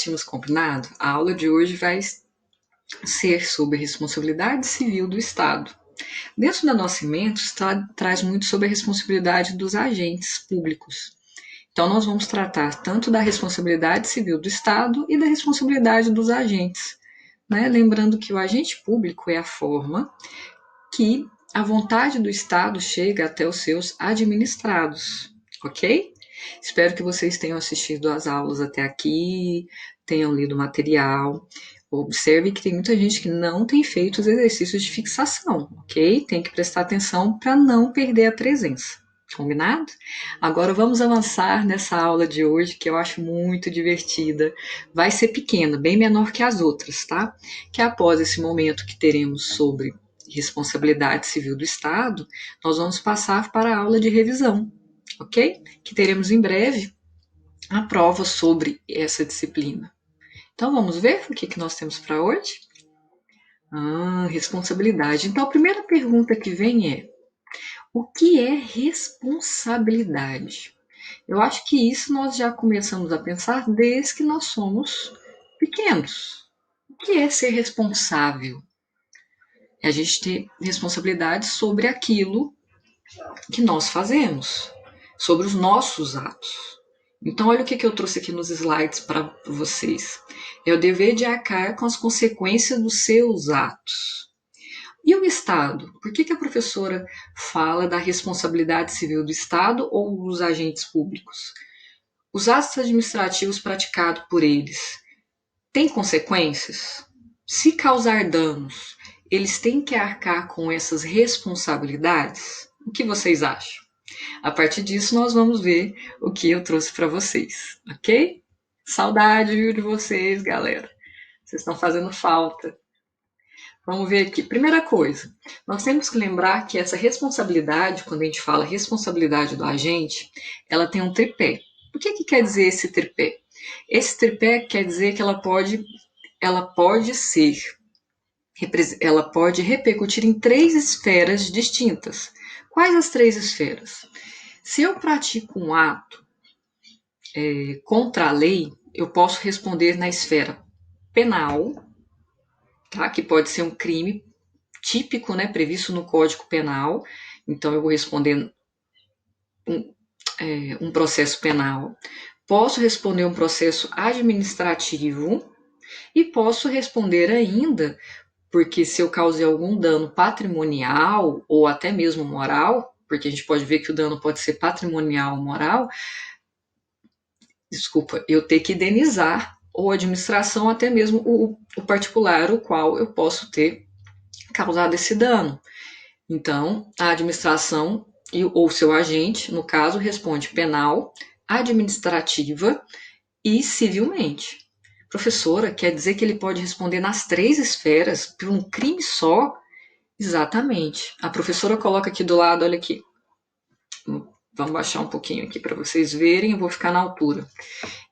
Tínhamos combinado, a aula de hoje vai ser sobre a responsabilidade civil do Estado. Dentro da nossa ementa, traz muito sobre a responsabilidade dos agentes públicos. Então, nós vamos tratar tanto da responsabilidade civil do Estado e da responsabilidade dos agentes. Né? Lembrando que o agente público é a forma que a vontade do Estado chega até os seus administrados, ok? Espero que vocês tenham assistido às aulas até aqui, tenham lido o material. Observe que tem muita gente que não tem feito os exercícios de fixação, ok? Tem que prestar atenção para não perder a presença. Combinado? Agora vamos avançar nessa aula de hoje, que eu acho muito divertida. Vai ser pequena, bem menor que as outras, tá? Que após esse momento que teremos sobre responsabilidade civil do Estado, nós vamos passar para a aula de revisão, ok? Que teremos em breve a prova sobre essa disciplina. Então vamos ver o que nós temos para hoje? Responsabilidade. Então a primeira pergunta que vem é: o que é responsabilidade? Eu acho que isso nós já começamos a pensar desde que nós somos pequenos. O que é ser responsável? É a gente ter responsabilidade sobre aquilo que nós fazemos, sobre os nossos atos. Então, olha o que eu trouxe aqui nos slides para vocês. É o dever de arcar com as consequências dos seus atos. E o Estado? Por que a professora fala da responsabilidade civil do Estado ou dos agentes públicos? Os atos administrativos praticados por eles têm consequências? Se causar danos, eles têm que arcar com essas responsabilidades? O que vocês acham? A partir disso, nós vamos ver o que eu trouxe para vocês, ok? Saudade de vocês, galera. Vocês estão fazendo falta. Vamos ver aqui. Primeira coisa, nós temos que lembrar que essa responsabilidade, quando a gente fala responsabilidade do agente, ela tem um tripé. O que quer dizer esse tripé? Esse tripé quer dizer que ela pode repercutir em três esferas distintas. Quais as três esferas? Se eu pratico um ato contra a lei, eu posso responder na esfera penal, tá? Que pode ser um crime típico, né, previsto no Código Penal. Então, eu vou responder um processo penal. Posso responder um processo administrativo e posso responder ainda, porque se eu causei algum dano patrimonial ou até mesmo moral, porque a gente pode ver que o dano pode ser patrimonial ou moral, eu ter que indenizar ou a administração, até mesmo o particular, o qual eu posso ter causado esse dano. Então, a administração ou seu agente, no caso, responde penal, administrativa e civilmente. Professora, quer dizer que ele pode responder nas três esferas por um crime só? Exatamente. A professora coloca aqui do lado, olha aqui. Vamos baixar um pouquinho aqui para vocês verem, eu vou ficar na altura.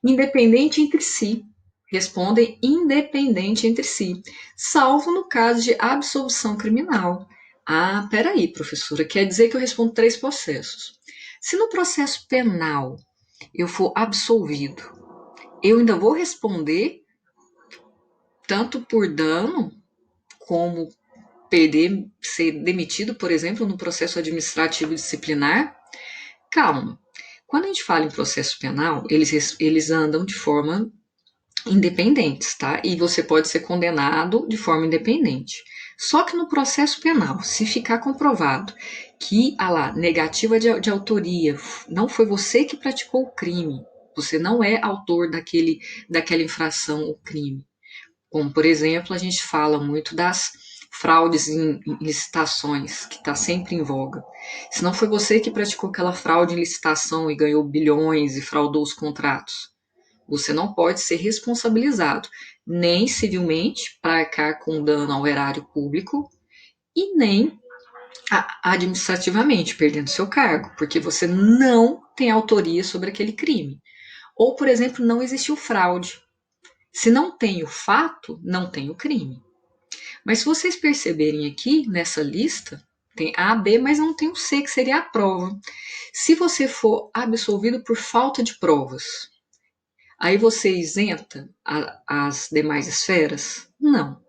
Independente entre si. Respondem independente entre si, salvo no caso de absolvição criminal. Peraí, professora, quer dizer que eu respondo três processos. Se no processo penal eu for absolvido, eu ainda vou responder tanto por dano como ser demitido, por exemplo, no processo administrativo disciplinar? Calma. Quando a gente fala em processo penal, eles andam de forma independentes, tá? E você pode ser condenado de forma independente. Só que no processo penal, se ficar comprovado que negativa de autoria, não foi você que praticou o crime, você não é autor daquela infração ou crime. Como, por exemplo, a gente fala muito das fraudes em licitações, que está sempre em voga. Se não foi você que praticou aquela fraude em licitação e ganhou bilhões e fraudou os contratos, você não pode ser responsabilizado, nem civilmente, para arcar com dano ao erário público, e nem administrativamente, perdendo seu cargo, porque você não tem autoria sobre aquele crime. Ou, por exemplo, não existiu fraude. Se não tem o fato, não tem o crime. Mas se vocês perceberem aqui, nessa lista, tem A, B, mas não tem o C, que seria a prova. Se você for absolvido por falta de provas, Aí você isenta as demais esferas? Não,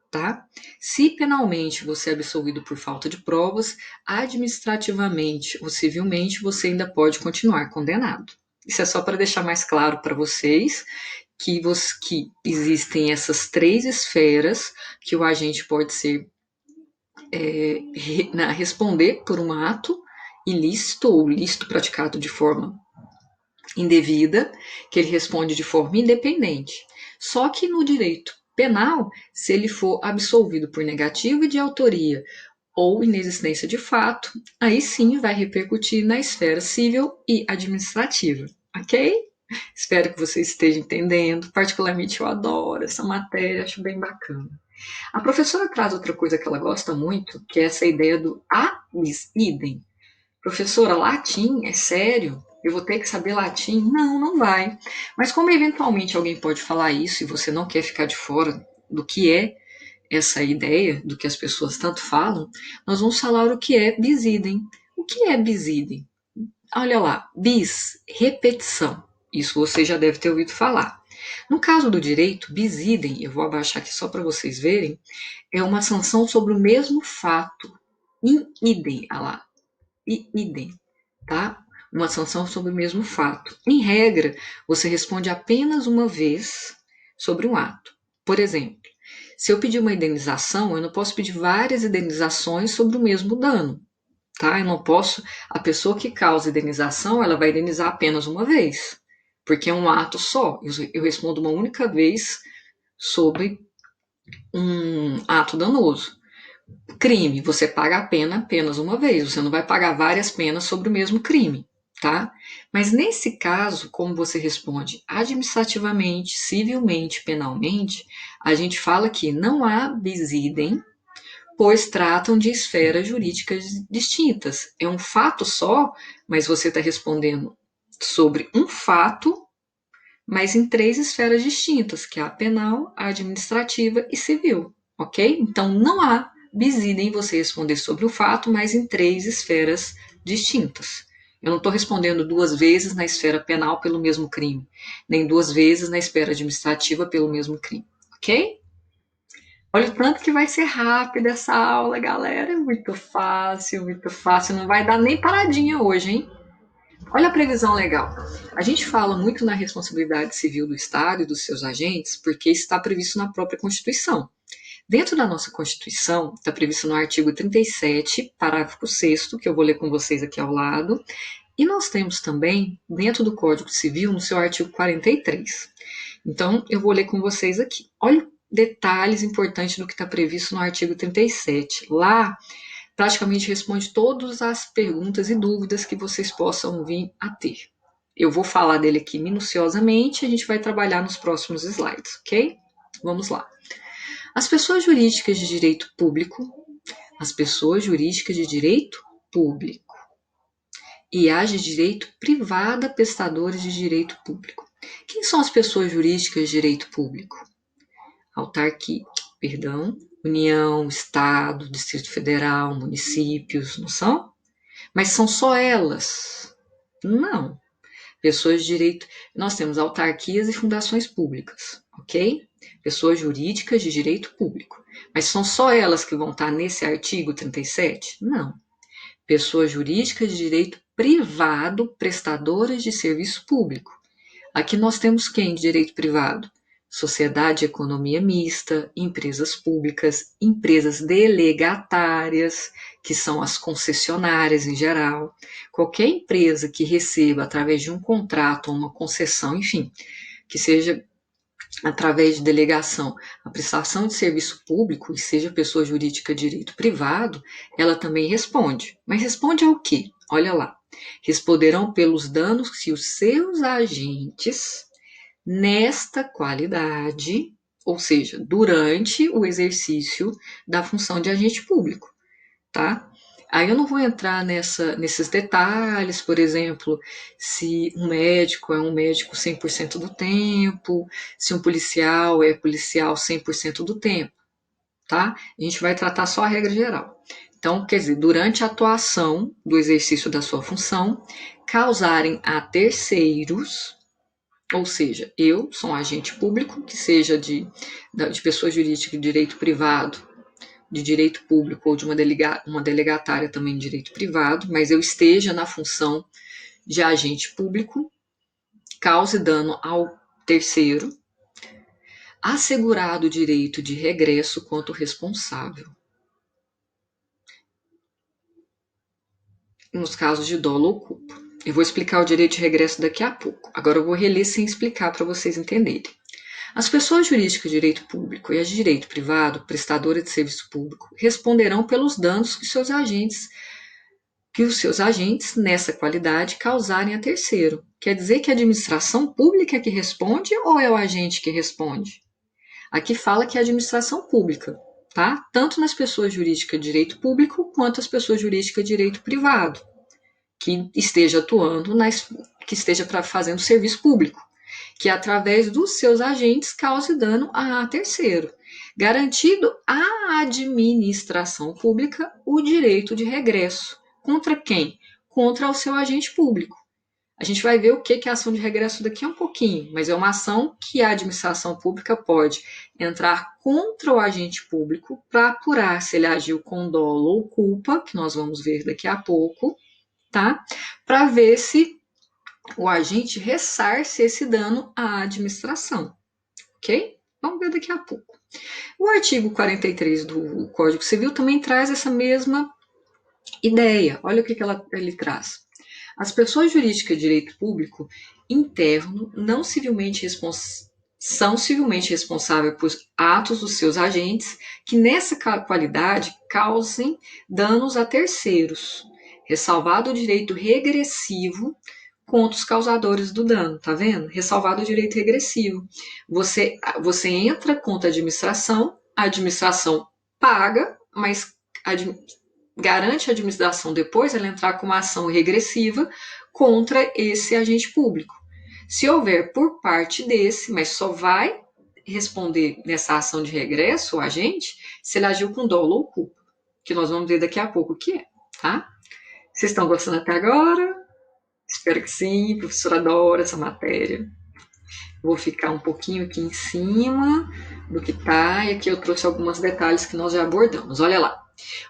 tá? Se penalmente você é absolvido por falta de provas, administrativamente ou civilmente você ainda pode continuar condenado. Isso é só para deixar mais claro para vocês que existem essas três esferas que o agente pode ser responder por um ato ilícito ou lícito praticado de forma indevida, que ele responde de forma independente. Só que no direito penal, se ele for absolvido por negativa de autoria ou inexistência de fato, aí sim vai repercutir na esfera civil e administrativa, ok? Espero que você esteja entendendo. Particularmente eu adoro essa matéria, acho bem bacana. A professora traz outra coisa que ela gosta muito, que é essa ideia do bis idem. Professora, latim? É sério? Eu vou ter que saber latim? Não, não vai. Mas como eventualmente alguém pode falar isso e você não quer ficar de fora do que é essa ideia, do que as pessoas tanto falam, nós vamos falar o que é bis idem. O que é bis idem? Olha lá, bis, repetição. Isso você já deve ter ouvido falar. No caso do direito, bis idem, eu vou abaixar aqui só para vocês verem, é uma sanção sobre o mesmo fato. In idem, olha lá, idem, tá? Uma sanção sobre o mesmo fato. Em regra, você responde apenas uma vez sobre um ato. Por exemplo, se eu pedir uma indenização, eu não posso pedir várias indenizações sobre o mesmo dano, tá? Eu não posso, a pessoa que causa indenização, ela vai indenizar apenas uma vez, porque é um ato só. Eu respondo uma única vez sobre um ato danoso. Crime, você paga a pena apenas uma vez, você não vai pagar várias penas sobre o mesmo crime, tá? Mas nesse caso, como você responde administrativamente, civilmente, penalmente, a gente fala que não há bis idem, pois tratam de esferas jurídicas distintas. É um fato só, mas você está respondendo sobre um fato, mas em três esferas distintas, que é a penal, a administrativa e civil, ok? Então não há bis idem você responder sobre o fato, mas em três esferas distintas. Eu não estou respondendo duas vezes na esfera penal pelo mesmo crime, nem duas vezes na esfera administrativa pelo mesmo crime, ok? Olha o tanto que vai ser rápida essa aula, galera. É muito fácil. Não vai dar nem paradinha hoje, hein? Olha a previsão legal. A gente fala muito na responsabilidade civil do Estado e dos seus agentes, porque isso está previsto na própria Constituição. Dentro da nossa Constituição, está previsto no artigo 37, parágrafo 6º, que eu vou ler com vocês aqui ao lado, e nós temos também, dentro do Código Civil, no seu artigo 43. Então, eu vou ler com vocês aqui. Olha detalhes importantes do que está previsto no artigo 37. Lá, praticamente responde todas as perguntas e dúvidas que vocês possam vir a ter. Eu vou falar dele aqui minuciosamente, a gente vai trabalhar nos próximos slides, ok? Vamos lá. As pessoas jurídicas de direito público, as pessoas jurídicas de direito público e as de direito privada prestadores de direito público. Quem são as pessoas jurídicas de direito público? Autarquia, União, Estado, Distrito Federal, municípios, não são? Mas são só elas? Não. Pessoas de direito, nós temos autarquias e fundações públicas, ok? Pessoas jurídicas de direito público. Mas são só elas que vão estar nesse artigo 37? Não. Pessoas jurídicas de direito privado, prestadoras de serviço público. Aqui nós temos quem de direito privado? Sociedade e economia mista, empresas públicas, empresas delegatárias, que são as concessionárias em geral. Qualquer empresa que receba, através de um contrato ou uma concessão, enfim, que seja através de delegação, a prestação de serviço público, e seja pessoa jurídica de direito privado, ela também responde. Mas responde ao quê? Olha lá. Responderão pelos danos que os seus agentes, nesta qualidade, ou seja, durante o exercício da função de agente público, tá? Aí eu não vou entrar nesses detalhes, por exemplo, se um médico é um médico 100% do tempo, se um policial é policial 100% do tempo, tá? A gente vai tratar só a regra geral. Então, quer dizer, durante a atuação do exercício da sua função, causarem a terceiros Ou seja, eu sou um agente público, que seja de pessoa jurídica de direito privado, de direito público ou de uma delegatária também de direito privado, mas eu esteja na função de agente público, cause dano ao terceiro, assegurado o direito de regresso quanto responsável, nos casos de dolo ou culpa. Eu vou explicar o direito de regresso daqui a pouco. Agora eu vou reler sem explicar para vocês entenderem. As pessoas jurídicas de direito público e as de direito privado, prestadoras de serviço público, responderão pelos danos que os seus agentes, nessa qualidade, causarem a terceiro. Quer dizer que a administração pública é que responde ou é o agente que responde? Aqui fala que é a administração pública, tá? Tanto nas pessoas jurídicas de direito público quanto as pessoas jurídicas de direito privado, que esteja atuando, que esteja fazendo serviço público, que através dos seus agentes cause dano a terceiro, garantido à administração pública o direito de regresso. Contra quem? Contra o seu agente público. A gente vai ver o que é a ação de regresso daqui a um pouquinho, mas é uma ação que a administração pública pode entrar contra o agente público para apurar se ele agiu com dolo ou culpa, que nós vamos ver daqui a pouco, tá? Para ver se o agente ressarce esse dano à administração, ok? Vamos ver daqui a pouco. O artigo 43 do Código Civil também traz essa mesma ideia. Olha o que ele traz. As pessoas jurídicas de direito público interno são civilmente responsáveis por atos dos seus agentes que, nessa qualidade, causem danos a terceiros, ressalvado o direito regressivo contra os causadores do dano, tá vendo? Ressalvado o direito regressivo. Você entra contra a administração paga, mas garante a administração depois ela entrar com uma ação regressiva contra esse agente público. Se houver por parte desse, mas só vai responder nessa ação de regresso o agente se ele agiu com dolo ou culpa, que nós vamos ver daqui a pouco o que é, tá? Vocês estão gostando até agora? Espero que sim, professora adora essa matéria. Vou ficar um pouquinho aqui em cima do que tá, e aqui eu trouxe alguns detalhes que nós já abordamos. Olha lá.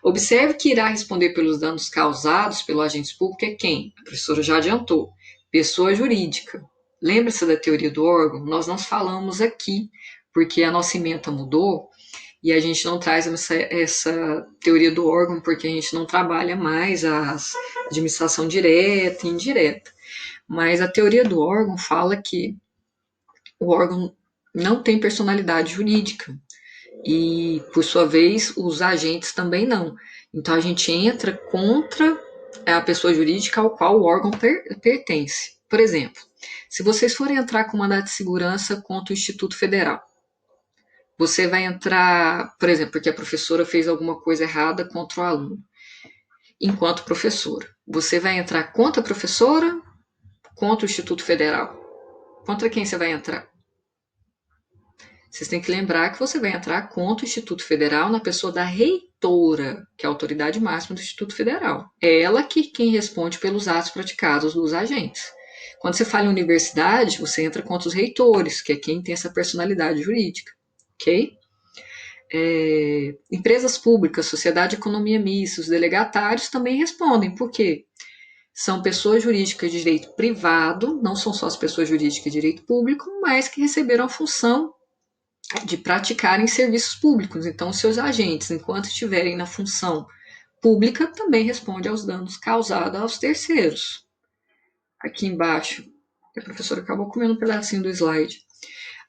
Observe que irá responder pelos danos causados pelo agente público é quem? A professora já adiantou. Pessoa jurídica. Lembra-se da teoria do órgão? Nós não falamos aqui, porque a nossa ementa mudou e a gente não traz essa teoria do órgão porque a gente não trabalha mais a administração direta e indireta. Mas a teoria do órgão fala que o órgão não tem personalidade jurídica e, por sua vez, os agentes também não. Então, a gente entra contra a pessoa jurídica ao qual o órgão pertence. Por exemplo, se vocês forem entrar com mandado de segurança contra o Instituto Federal, você vai entrar, por exemplo, porque a professora fez alguma coisa errada contra o aluno, enquanto professora. Você vai entrar contra a professora, contra o Instituto Federal. Contra quem você vai entrar? Vocês têm que lembrar que você vai entrar contra o Instituto Federal na pessoa da reitora, que é a autoridade máxima do Instituto Federal. É ela quem responde pelos atos praticados dos agentes. Quando você fala em universidade, você entra contra os reitores, que é quem tem essa personalidade jurídica, ok? Empresas públicas, sociedade de economia mista, os delegatários também respondem. Por quê? São pessoas jurídicas de direito privado, não são só as pessoas jurídicas de direito público, mas que receberam a função de praticarem serviços públicos. Então, os seus agentes, enquanto estiverem na função pública, também respondem aos danos causados aos terceiros. Aqui embaixo, a professora acabou comendo um pedacinho do slide.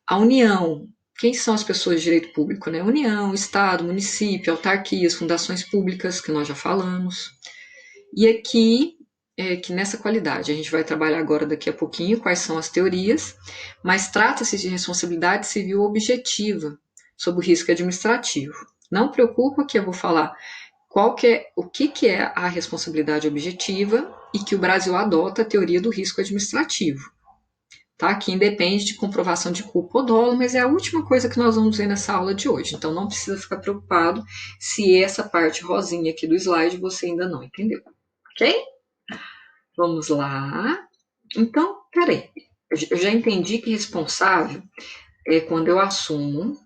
A União. Quem são as pessoas de direito público? Né? União, Estado, município, autarquias, fundações públicas, que nós já falamos. E aqui, que nessa qualidade, a gente vai trabalhar agora daqui a pouquinho quais são as teorias, mas trata-se de responsabilidade civil objetiva sob o risco administrativo. Não preocupa que eu vou falar o que é a responsabilidade objetiva e que o Brasil adota a teoria do risco administrativo. Tá? Que independe de comprovação de culpa ou dolo, mas é a última coisa que nós vamos ver nessa aula de hoje. Então não precisa ficar preocupado se essa parte rosinha aqui do slide você ainda não entendeu. Ok? Vamos lá. Então, peraí. Eu já entendi que responsável é quando eu assumo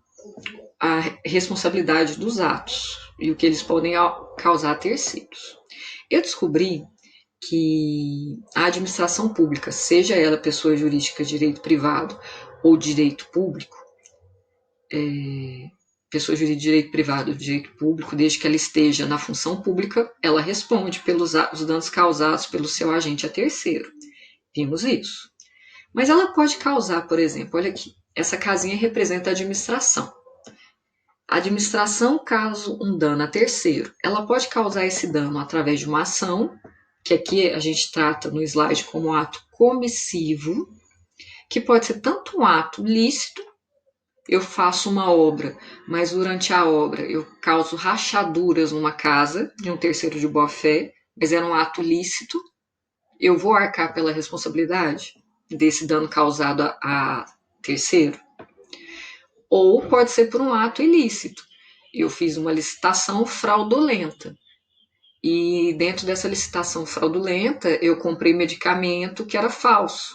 a responsabilidade dos atos e o que eles podem causar a terceiros. Eu descobri que a administração pública, seja ela pessoa jurídica, direito privado ou direito público, pessoa jurídica, direito privado ou direito público, desde que ela esteja na função pública, ela responde pelos os danos causados pelo seu agente a terceiro. Vimos isso. Mas ela pode causar, por exemplo, olha aqui, essa casinha representa a administração. A administração, caso um dano a terceiro, ela pode causar esse dano através de uma ação, que aqui a gente trata no slide como ato comissivo, que pode ser tanto um ato lícito, eu faço uma obra, mas durante a obra eu causo rachaduras numa casa de um terceiro de boa-fé, mas era um ato lícito, eu vou arcar pela responsabilidade desse dano causado a terceiro? Ou pode ser por um ato ilícito. Eu fiz uma licitação fraudulenta. E dentro dessa licitação fraudulenta, eu comprei medicamento que era falso.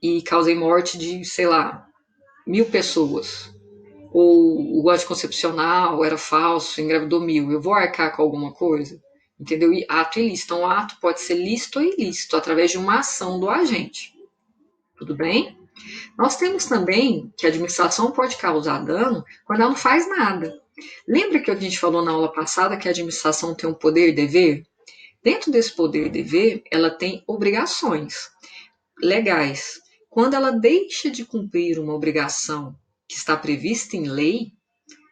E causei morte de, sei lá, 1.000 pessoas. Ou o anticoncepcional era falso, engravidou 1.000. Eu vou arcar com alguma coisa? Entendeu? E ato ilícito. Então, o ato pode ser lícito ou ilícito, através de uma ação do agente. Tudo bem? Nós temos também que a administração pode causar dano quando ela não faz nada. Lembra que a gente falou na aula passada que a administração tem um poder-dever? Dentro desse poder-dever, ela tem obrigações legais. Quando ela deixa de cumprir uma obrigação que está prevista em lei,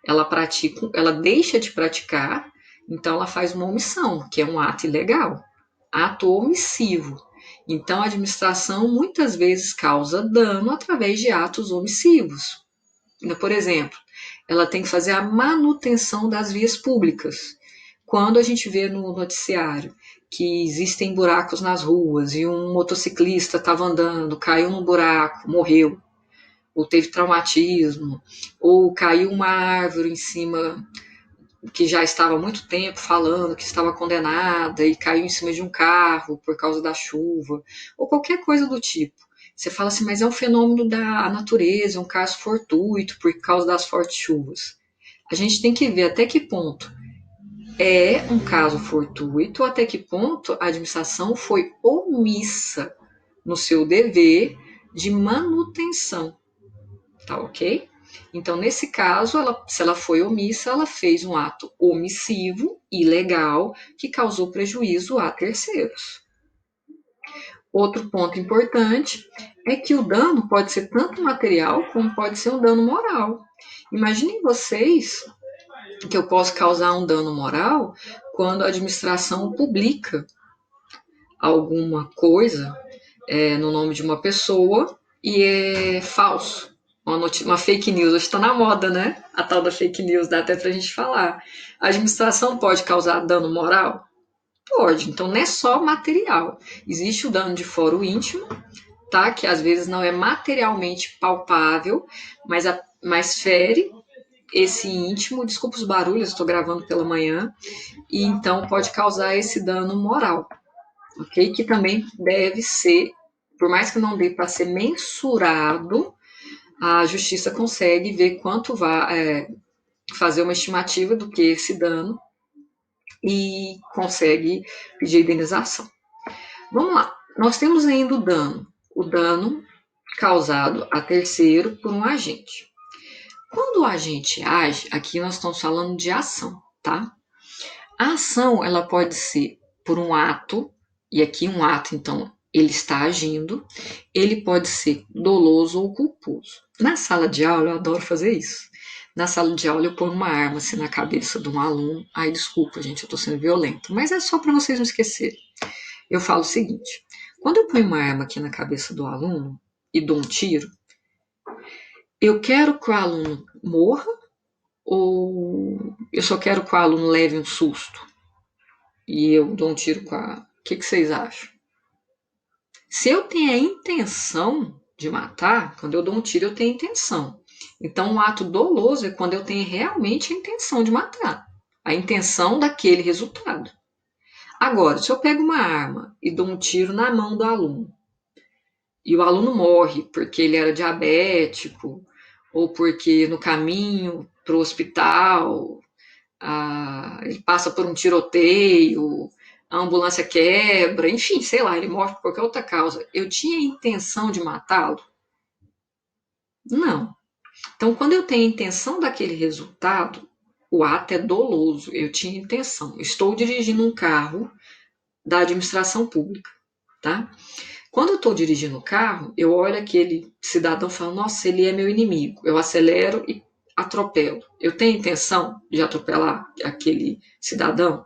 ela deixa de praticar, então ela faz uma omissão, que é um ato ilegal, ato omissivo. Então, a administração muitas vezes causa dano através de atos omissivos. Por exemplo, ela tem que fazer a manutenção das vias públicas. Quando a gente vê no noticiário que existem buracos nas ruas e um motociclista estava andando, caiu num buraco, morreu, ou teve traumatismo, ou caiu uma árvore em cima que já estava há muito tempo falando que estava condenada e caiu em cima de um carro por causa da chuva, ou qualquer coisa do tipo. Você fala assim, mas é um fenômeno da natureza, um caso fortuito por causa das fortes chuvas. A gente tem que ver até que ponto é um caso fortuito, até que ponto a administração foi omissa no seu dever de manutenção, tá ok? Então, nesse caso, se ela foi omissa, ela fez um ato omissivo, ilegal, que causou prejuízo a terceiros. Outro ponto importante é que o dano pode ser tanto material como pode ser um dano moral. Imaginem vocês que eu posso causar um dano moral quando a administração publica alguma coisa no nome de uma pessoa e é falso. Uma fake news, hoje está na moda, né? A tal da fake news, dá até pra gente falar. A administração pode causar dano moral? Pode, então não é só material. Existe o dano de foro íntimo, tá? Que às vezes não é materialmente palpável, mas fere esse íntimo. Desculpa os barulhos, estou gravando pela manhã, e então pode causar esse dano moral, ok? Que também deve ser, por mais que não dê para ser mensurado, a justiça consegue ver quanto vai fazer uma estimativa do que esse dano e consegue pedir indenização. Vamos lá, nós temos ainda o dano causado a terceiro por um agente. Quando o agente age, aqui nós estamos falando de ação, tá? A ação, ela pode ser por um ato, e aqui um ato, então, ele está agindo, ele pode ser doloso ou culposo. Na sala de aula, eu adoro fazer isso. Na sala de aula, eu ponho uma arma assim na cabeça de um aluno. Ai, desculpa, gente, eu tô sendo violenta, mas é só para vocês não esquecerem. Eu falo o seguinte: quando eu ponho uma arma aqui na cabeça do aluno e dou um tiro, eu quero que o aluno morra ou eu só quero que o aluno leve um susto e eu dou um tiro com a. O que vocês acham? Se eu tenho a intenção de matar, quando eu dou um tiro, eu tenho intenção. Então, um ato doloso é quando eu tenho realmente a intenção de matar, a intenção daquele resultado. Agora, se eu pego uma arma e dou um tiro na mão do aluno, e o aluno morre porque ele era diabético ou porque no caminho para o hospital ele passa por um tiroteio, a ambulância quebra, enfim, sei lá, ele morre por qualquer outra causa. Eu tinha intenção de matá-lo? Não. Então, quando eu tenho a intenção daquele resultado, o ato é doloso. Eu tinha intenção. Estou dirigindo um carro da administração pública, tá? Quando eu estou dirigindo o carro, eu olho aquele cidadão e falo, nossa, ele é meu inimigo. Eu acelero e atropelo. Eu tenho intenção de atropelar aquele cidadão?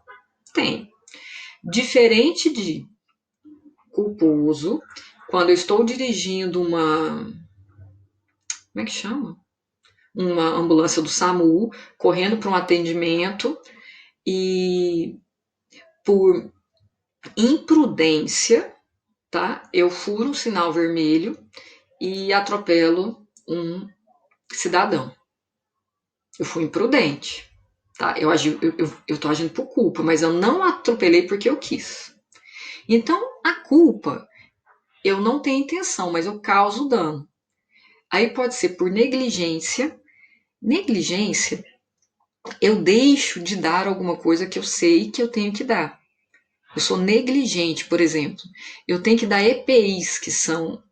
Tenho. Diferente de culposo, quando eu estou dirigindo uma. Como é que chama? Uma ambulância do SAMU, correndo para um atendimento e por imprudência, tá? Eu furo um sinal vermelho e atropelo um cidadão. Eu fui imprudente, tá? Eu tô agindo por culpa, mas eu não atropelei porque eu quis. Então, a culpa, eu não tenho intenção, mas eu causo dano. Aí pode ser por negligência. Negligência, eu deixo de dar alguma coisa que eu sei que eu tenho que dar. Eu sou negligente, por exemplo. Eu tenho que dar EPIs, que são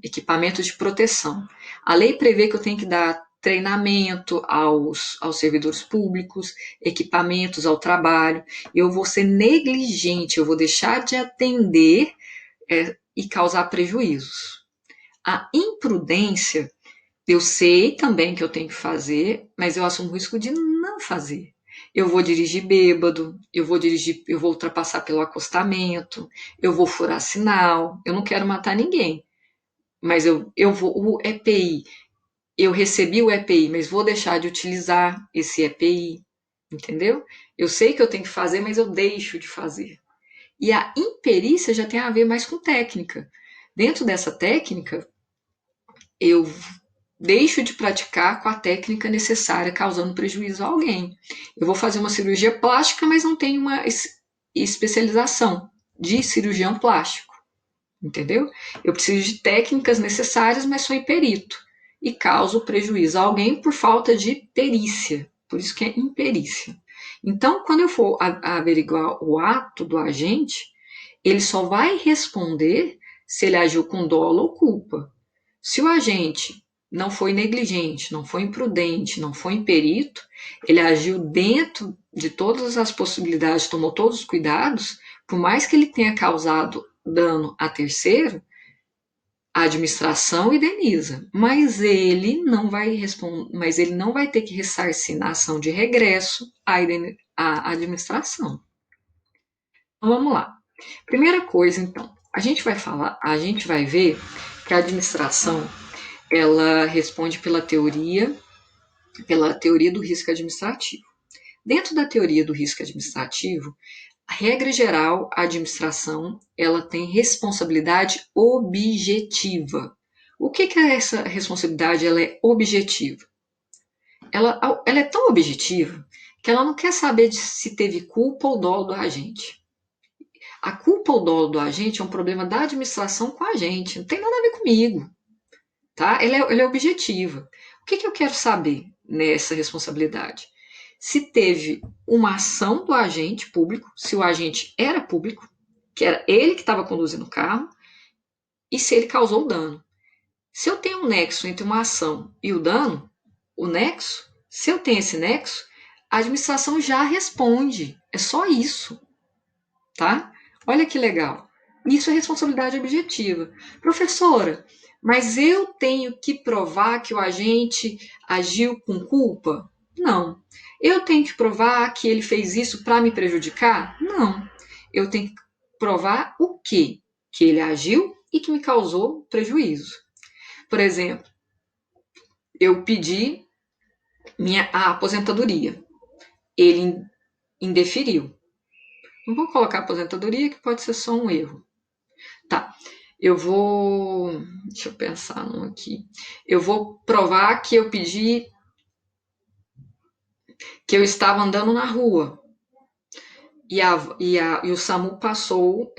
equipamentos de proteção. A lei prevê que eu tenho que dar treinamento aos servidores públicos, equipamentos ao trabalho. Eu vou ser negligente, eu vou deixar de atender e causar prejuízos. A imprudência, eu sei também que eu tenho que fazer, mas eu assumo o risco de não fazer. Eu vou dirigir bêbado, eu vou ultrapassar pelo acostamento, eu vou furar sinal, eu não quero matar ninguém. Mas eu vou, o EPI, eu recebi o EPI, mas vou deixar de utilizar esse EPI, entendeu? Eu sei que eu tenho que fazer, mas eu deixo de fazer. E a imperícia já tem a ver mais com técnica. Dentro dessa técnica, eu deixo de praticar com a técnica necessária, causando prejuízo a alguém. Eu vou fazer uma cirurgia plástica, mas não tenho uma especialização de cirurgião plástico, entendeu? Eu preciso de técnicas necessárias, mas sou imperito e causo prejuízo a alguém por falta de perícia. Por isso que é imperícia. Então, quando eu for averiguar o ato do agente, ele só vai responder se ele agiu com dolo ou culpa. Se o agente não foi negligente, não foi imprudente, não foi imperito, ele agiu dentro de todas as possibilidades, tomou todos os cuidados, por mais que ele tenha causado dano a terceiro, a administração indeniza, mas ele não vai ter que ressarcir na ação de regresso à administração. Então vamos lá. Primeira coisa, então, a gente vai ver que a administração ela responde pela teoria do risco administrativo. Dentro da teoria do risco administrativo, a regra geral, a administração ela tem responsabilidade objetiva. O que é essa responsabilidade? Ela é objetiva. Ela é tão objetiva que ela não quer saber se teve culpa ou dolo do agente. A culpa ou dolo do agente é um problema da administração com a gente, não tem nada a ver comigo. Tá? Ela é objetiva. O que eu quero saber nessa responsabilidade? Se teve uma ação do agente público, se o agente era público, que era ele que estava conduzindo o carro, e se ele causou dano. Se eu tenho um nexo entre uma ação e o dano, o nexo, se eu tenho esse nexo, a administração já responde. É só isso, tá? Olha que legal. Isso é responsabilidade objetiva. Professora, mas eu tenho que provar que o agente agiu com culpa? Não. Eu tenho que provar que ele fez isso para me prejudicar? Não. Eu tenho que provar o quê? Que ele agiu e que me causou prejuízo. Por exemplo, eu pedi a aposentadoria. Ele indeferiu. Não vou colocar aposentadoria, que pode ser só um erro. Tá, eu vou. Deixa eu pensar num aqui. Eu vou provar que eu pedi. Que eu estava andando na rua. E o SAMU passou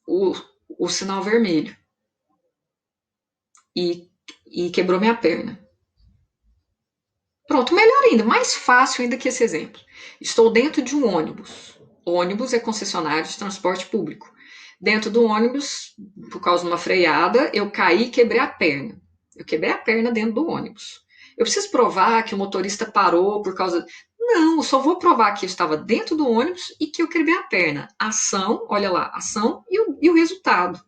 o o sinal vermelho e quebrou minha perna. Pronto, melhor ainda, mais fácil ainda que esse exemplo. Estou dentro de um ônibus. O ônibus é concessionário de transporte público. Dentro do ônibus, por causa de uma freada, eu caí e quebrei a perna. Eu quebrei a perna dentro do ônibus. Eu preciso provar que o motorista parou por causa. Não, eu só vou provar que eu estava dentro do ônibus e que eu quebrei a perna. Ação, olha lá, ação e o resultado.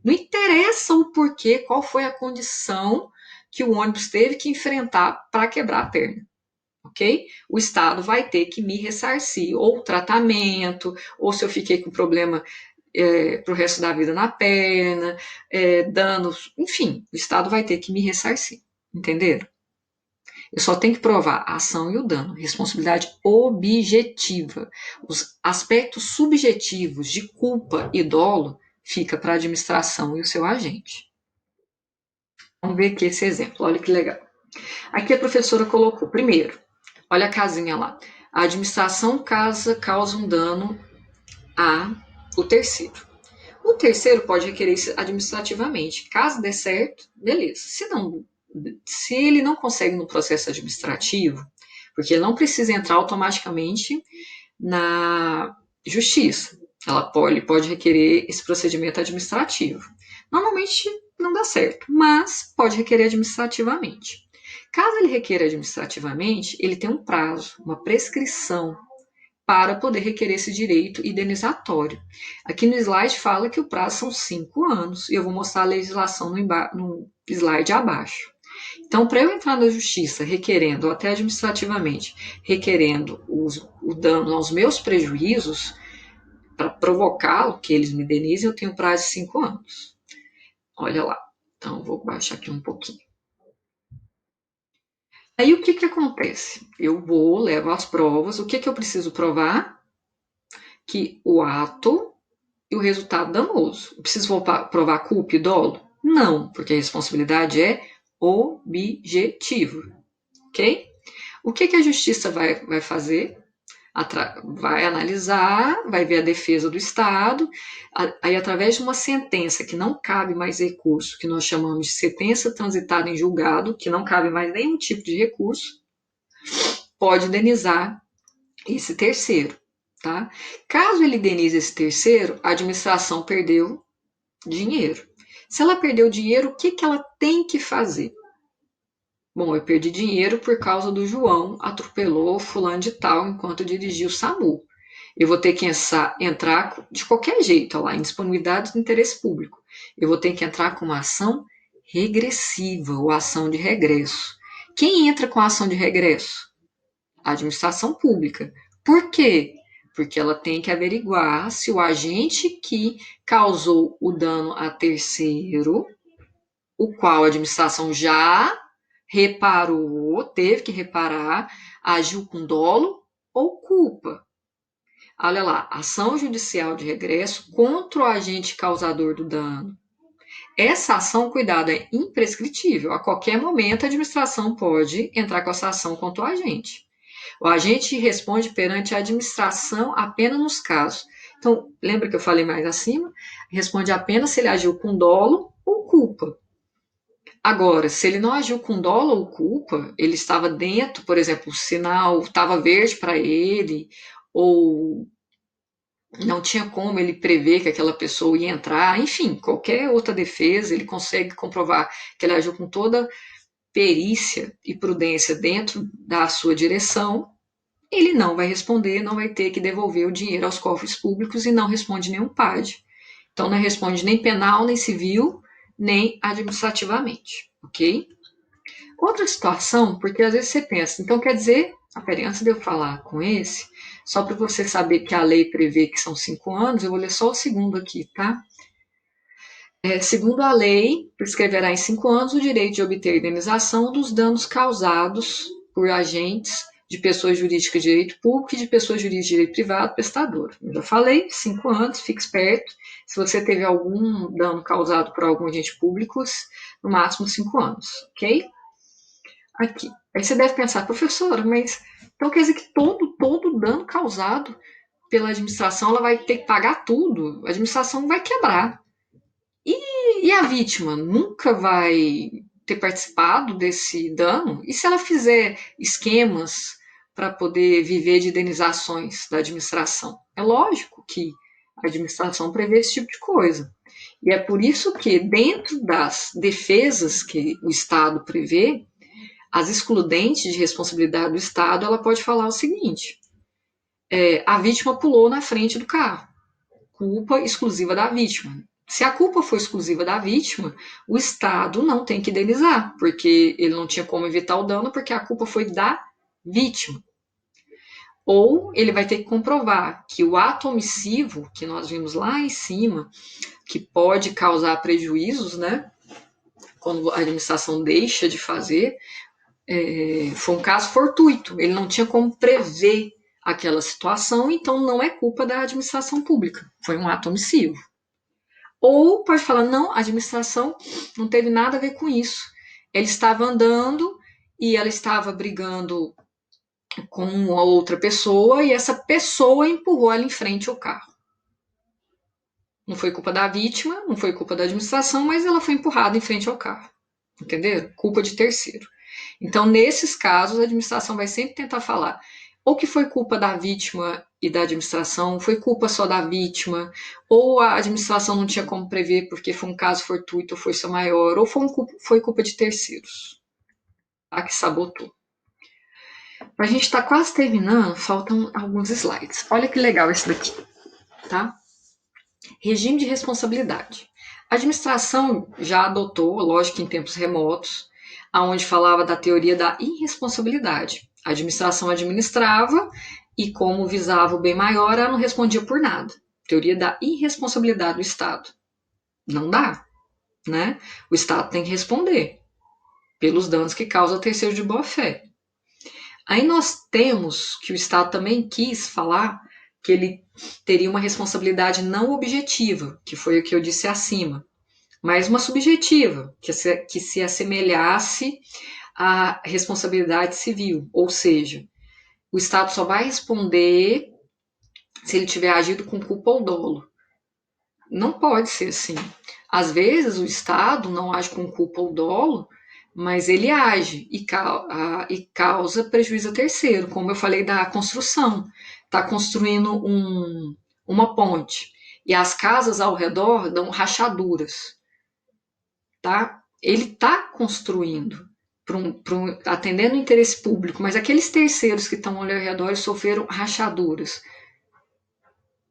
Não interessa o porquê, qual foi a condição que o ônibus teve que enfrentar para quebrar a perna, ok? O Estado vai ter que me ressarcir, ou tratamento, ou se eu fiquei com problema para o resto da vida na perna, danos, enfim, o Estado vai ter que me ressarcir, entenderam? Eu só tenho que provar a ação e o dano, responsabilidade objetiva. Os aspectos subjetivos de culpa e dolo fica para a administração e o seu agente. Vamos ver aqui esse exemplo, olha que legal. Aqui a professora colocou, primeiro, olha a casinha lá. A administração causa um dano ao terceiro. O terceiro pode requerer isso administrativamente. Caso dê certo, beleza. Se ele não consegue no processo administrativo, porque ele não precisa entrar automaticamente na justiça. Ele pode requerer esse procedimento administrativo. Normalmente não dá certo, mas pode requerer administrativamente. Caso ele requeira administrativamente, ele tem um prazo, uma prescrição para poder requerer esse direito indenizatório. Aqui no slide fala que o prazo são 5 anos, e eu vou mostrar a legislação no slide abaixo. Então, para eu entrar na justiça requerendo, ou até administrativamente, requerendo o dano aos meus prejuízos, para provocá-lo, que eles me indenizem, eu tenho prazo de 5 anos. Olha lá. Então, vou baixar aqui um pouquinho. Aí, o que acontece? Eu levo as provas. O que eu preciso provar? Que o ato e o resultado danoso. Eu preciso provar culpa e dolo? Não, porque a responsabilidade é objetiva. Ok? O que a justiça vai fazer? Vai analisar, vai ver a defesa do Estado, aí através de uma sentença que não cabe mais recurso, que nós chamamos de sentença transitada em julgado, que não cabe mais nenhum tipo de recurso, pode indenizar esse terceiro. Tá? Caso ele indenize esse terceiro, a administração perdeu dinheiro. Se ela perdeu dinheiro, o que ela tem que fazer? Bom, eu perdi dinheiro por causa do João atropelou fulano de tal enquanto dirigia o SAMU. Eu vou ter que entrar de qualquer jeito, lá, em disponibilidade do interesse público. Eu vou ter que entrar com uma ação regressiva ou ação de regresso. Quem entra com a ação de regresso? A administração pública. Por quê? Porque ela tem que averiguar se o agente que causou o dano a terceiro, o qual a administração já reparou, teve que reparar, agiu com dolo ou culpa. Olha lá, ação judicial de regresso contra o agente causador do dano. Essa ação, cuidado, é imprescritível. A qualquer momento a administração pode entrar com essa ação contra o agente. O agente responde perante a administração apenas nos casos. Então, lembra que eu falei mais acima? Responde apenas se ele agiu com dolo ou culpa. Agora, se ele não agiu com dolo ou culpa, ele estava dentro, por exemplo, o sinal estava verde para ele, ou não tinha como ele prever que aquela pessoa ia entrar, enfim, qualquer outra defesa, ele consegue comprovar que ele agiu com toda perícia e prudência dentro da sua direção, ele não vai responder, não vai ter que devolver o dinheiro aos cofres públicos e não responde nenhum PAD. Então, não responde nem penal, nem civil, nem administrativamente, ok? Outra situação, porque às vezes você pensa, então quer dizer, peraí, antes de eu falar com esse, só para você saber que a lei prevê que são 5 anos, eu vou ler só o segundo aqui, tá? Segundo a lei, prescreverá em 5 anos o direito de obter indenização dos danos causados por agentes de pessoas jurídicas de direito público e de pessoas jurídicas de direito privado, prestador. Eu já falei, 5 anos, fique esperto. Se você teve algum dano causado por algum agente público, no máximo 5 anos, ok? Aqui. Aí você deve pensar, professora, mas então quer dizer que todo dano causado pela administração, ela vai ter que pagar tudo. A administração vai quebrar. E a vítima nunca vai ter participado desse dano? E se ela fizer esquemas para poder viver de indenizações da administração? É lógico que a administração prevê esse tipo de coisa. E é por isso que, dentro das defesas que o Estado prevê, as excludentes de responsabilidade do Estado, ela pode falar o seguinte: a vítima pulou na frente do carro, culpa exclusiva da vítima. Se a culpa for exclusiva da vítima, o Estado não tem que indenizar, porque ele não tinha como evitar o dano, porque a culpa foi da vítima. Ou ele vai ter que comprovar que o ato omissivo, que nós vimos lá em cima, que pode causar prejuízos, né? Quando a administração deixa de fazer, foi um caso fortuito. Ele não tinha como prever aquela situação, então não é culpa da administração pública. Foi um ato omissivo. Ou pode falar, não, a administração não teve nada a ver com isso. Ele estava andando e ela estava brigando com uma outra pessoa e essa pessoa empurrou ela em frente ao carro. Não foi culpa da vítima, não foi culpa da administração, mas ela foi empurrada em frente ao carro. Entendeu? Culpa de terceiro. Então, nesses casos, a administração vai sempre tentar falar ou que foi culpa da vítima e da administração, foi culpa só da vítima, ou a administração não tinha como prever porque foi um caso fortuito ou força maior, ou foi culpa de terceiros, tá? Que sabotou. A gente está quase terminando, faltam alguns slides. Olha que legal esse daqui, tá? Regime de responsabilidade. A administração já adotou, lógico que em tempos remotos, aonde falava da teoria da irresponsabilidade. A administração administrava e, como visava o bem maior, ela não respondia por nada. Teoria da irresponsabilidade do Estado. Não dá, né? O Estado tem que responder pelos danos que causa terceiro de boa-fé. Aí nós temos que o Estado também quis falar que ele teria uma responsabilidade não objetiva, que foi o que eu disse acima, mas uma subjetiva, que se assemelhasse à responsabilidade civil, ou seja, o Estado só vai responder se ele tiver agido com culpa ou dolo. Não pode ser assim. Às vezes o Estado não age com culpa ou dolo, mas ele age e causa prejuízo a terceiro, como eu falei da construção. Está construindo uma ponte e as casas ao redor dão rachaduras. Tá? Ele está construindo, atendendo o interesse público, mas aqueles terceiros que estão ao redor sofreram rachaduras.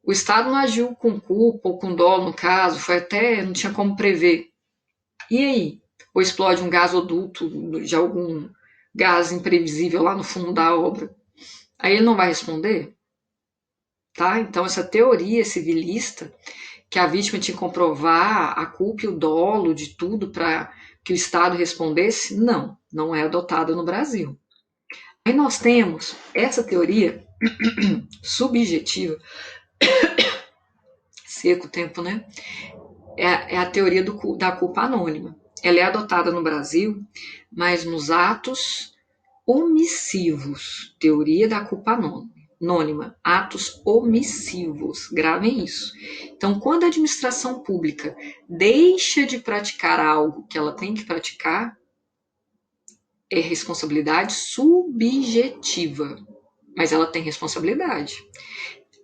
O Estado não agiu com culpa ou com dolo no caso, foi até, não tinha como prever. E aí? Ou explode um gasoduto de algum gás imprevisível lá no fundo da obra. Aí ele não vai responder? Tá? Então essa teoria civilista, que a vítima tinha que comprovar a culpa e o dolo de tudo para que o Estado respondesse, não é adotada no Brasil. Aí nós temos essa teoria subjetiva, seco o tempo, né? É a teoria da culpa anônima. Ela é adotada no Brasil, mas nos atos omissivos. Teoria da culpa anônima. Atos omissivos. Gravem isso. Então, quando a administração pública deixa de praticar algo que ela tem que praticar, é responsabilidade subjetiva. Mas ela tem responsabilidade.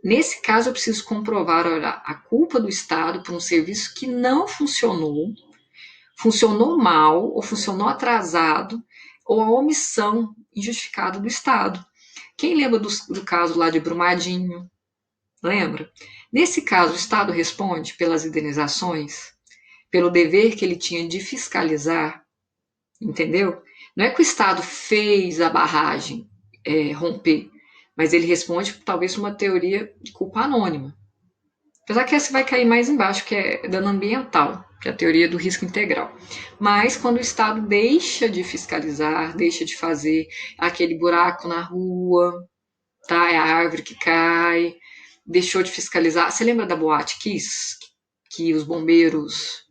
Nesse caso, eu preciso comprovar a culpa do Estado por um serviço que não funcionou mal, ou funcionou atrasado, ou a omissão injustificada do Estado. Quem lembra do caso lá de Brumadinho? Lembra? Nesse caso, o Estado responde pelas indenizações, pelo dever que ele tinha de fiscalizar, entendeu? Não é que o Estado fez a barragem romper, mas ele responde talvez por uma teoria de culpa anônima. Apesar que essa vai cair mais embaixo, que é dano ambiental, que é a teoria do risco integral. Mas quando o Estado deixa de fiscalizar, deixa de fazer aquele buraco na rua, tá? É a árvore que cai, deixou de fiscalizar. Você lembra da Boate Kiss? Que os bombeiros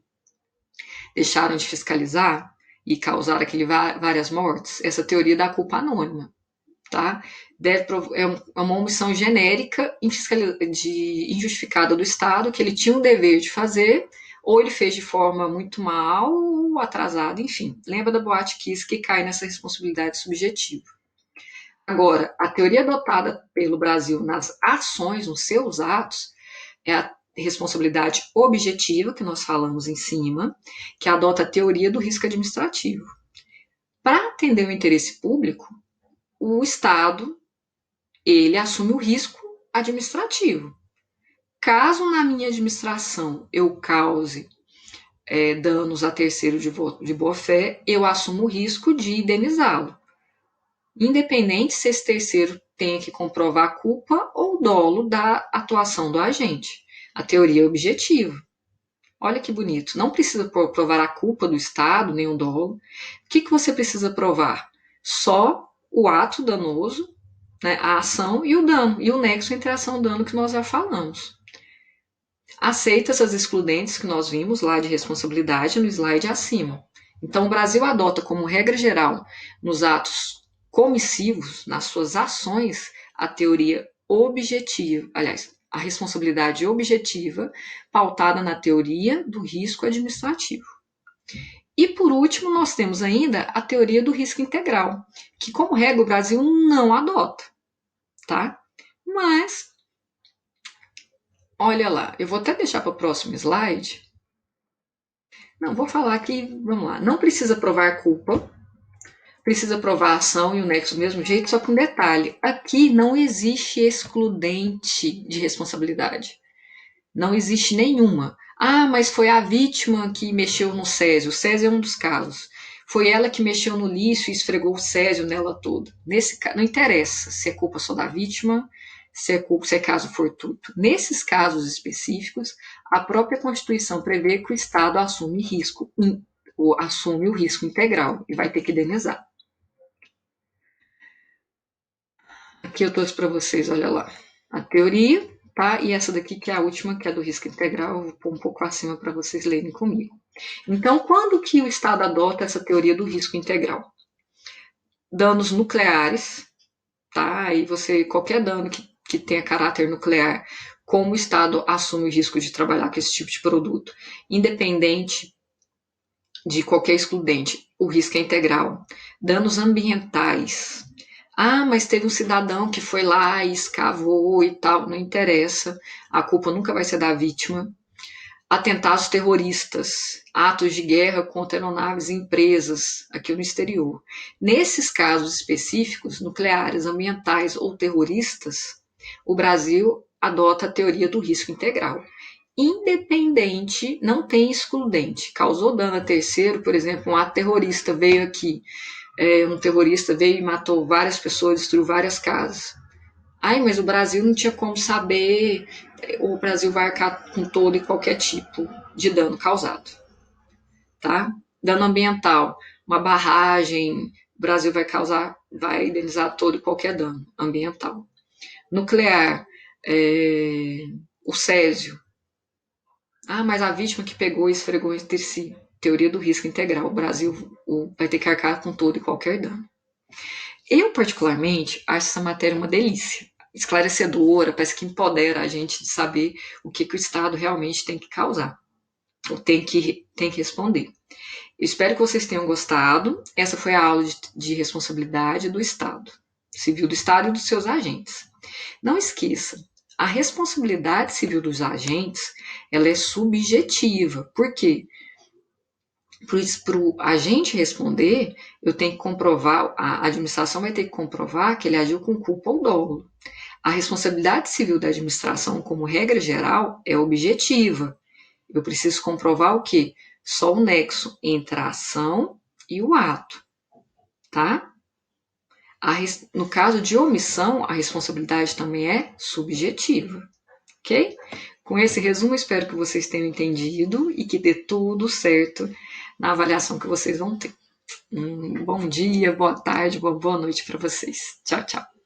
deixaram de fiscalizar e causaram várias mortes? Essa teoria da culpa anônima, tá? É uma omissão genérica injustificada do Estado, que ele tinha um dever de fazer, ou ele fez de forma muito mal ou atrasada, enfim. Lembra da Boate Kiss que cai nessa responsabilidade subjetiva. Agora, a teoria adotada pelo Brasil nas ações, nos seus atos, é a responsabilidade objetiva, que nós falamos em cima, que adota a teoria do risco administrativo. Para atender o interesse público, o Estado, ele assume o risco administrativo. Caso na minha administração eu cause danos a terceiro de boa fé, eu assumo o risco de indenizá-lo. Independente se esse terceiro tenha que comprovar a culpa ou dolo da atuação do agente. A teoria é objetiva. Olha que bonito. Não precisa provar a culpa do Estado, nem o dolo. O que você precisa provar? Só o ato danoso, né, a ação e o dano, e o nexo entre a ação e o dano que nós já falamos. Aceita essas excludentes que nós vimos lá de responsabilidade no slide acima. Então, o Brasil adota como regra geral, nos atos comissivos, nas suas ações, a teoria objetiva, aliás, a responsabilidade objetiva, pautada na teoria do risco administrativo. E, por último, nós temos ainda a teoria do risco integral, que, como regra, o Brasil não adota, tá? Mas, olha lá, eu vou até deixar para o próximo slide. Não, vou falar aqui, vamos lá. Não precisa provar culpa, precisa provar a ação e o nexo do mesmo jeito, só que um detalhe. Aqui não existe excludente de responsabilidade. Não existe nenhuma. Ah, mas foi a vítima que mexeu no Césio. O Césio é um dos casos. Foi ela que mexeu no lixo e esfregou o Césio nela toda. Nesse caso, não interessa se é culpa só da vítima, se é caso fortuito. Nesses casos específicos, a própria Constituição prevê que o Estado assume o risco integral e vai ter que indenizar. Aqui eu trouxe para vocês, olha lá, a teoria, tá? E essa daqui que é a última, que é do risco integral, eu vou pôr um pouco acima para vocês lerem comigo. Então, quando que o Estado adota essa teoria do risco integral? Danos nucleares, tá? Aí qualquer dano que tenha caráter nuclear, como o Estado assume o risco de trabalhar com esse tipo de produto, independente de qualquer excludente, o risco é integral. Danos ambientais. Ah, mas teve um cidadão que foi lá e escavou e tal, não interessa, a culpa nunca vai ser da vítima. Atentados terroristas, atos de guerra contra aeronaves e empresas aqui no exterior. Nesses casos específicos, nucleares, ambientais ou terroristas, o Brasil adota a teoria do risco integral. Independente, não tem excludente. Causou dano a terceiro, por exemplo, um ato terrorista veio aqui, um terrorista veio e matou várias pessoas, destruiu várias casas. Ai, mas o Brasil não tinha como saber, o Brasil vai arcar com todo e qualquer tipo de dano causado, tá? Dano ambiental, uma barragem, o Brasil vai indenizar todo e qualquer dano ambiental. Nuclear, o Césio. Ah, mas a vítima que pegou e esfregou entre si. Teoria do risco integral. O Brasil vai ter que arcar com todo e qualquer dano. Eu, particularmente, acho essa matéria uma delícia. Esclarecedora, parece que empodera a gente de saber o que o Estado realmente tem que causar. Ou tem que responder. Eu espero que vocês tenham gostado. Essa foi a aula de responsabilidade do Estado. Civil do Estado e dos seus agentes. Não esqueça, a responsabilidade civil dos agentes, ela é subjetiva. Por quê? Para o agente responder, eu tenho que comprovar, a administração vai ter que comprovar que ele agiu com culpa ou dolo. A responsabilidade civil da administração, como regra geral, é objetiva. Eu preciso comprovar o quê? Só o nexo entre a ação e o ato, tá? No caso de omissão, a responsabilidade também é subjetiva, ok? Com esse resumo, espero que vocês tenham entendido e que dê tudo certo na avaliação que vocês vão ter. Bom dia, boa tarde, boa noite para vocês. Tchau, tchau.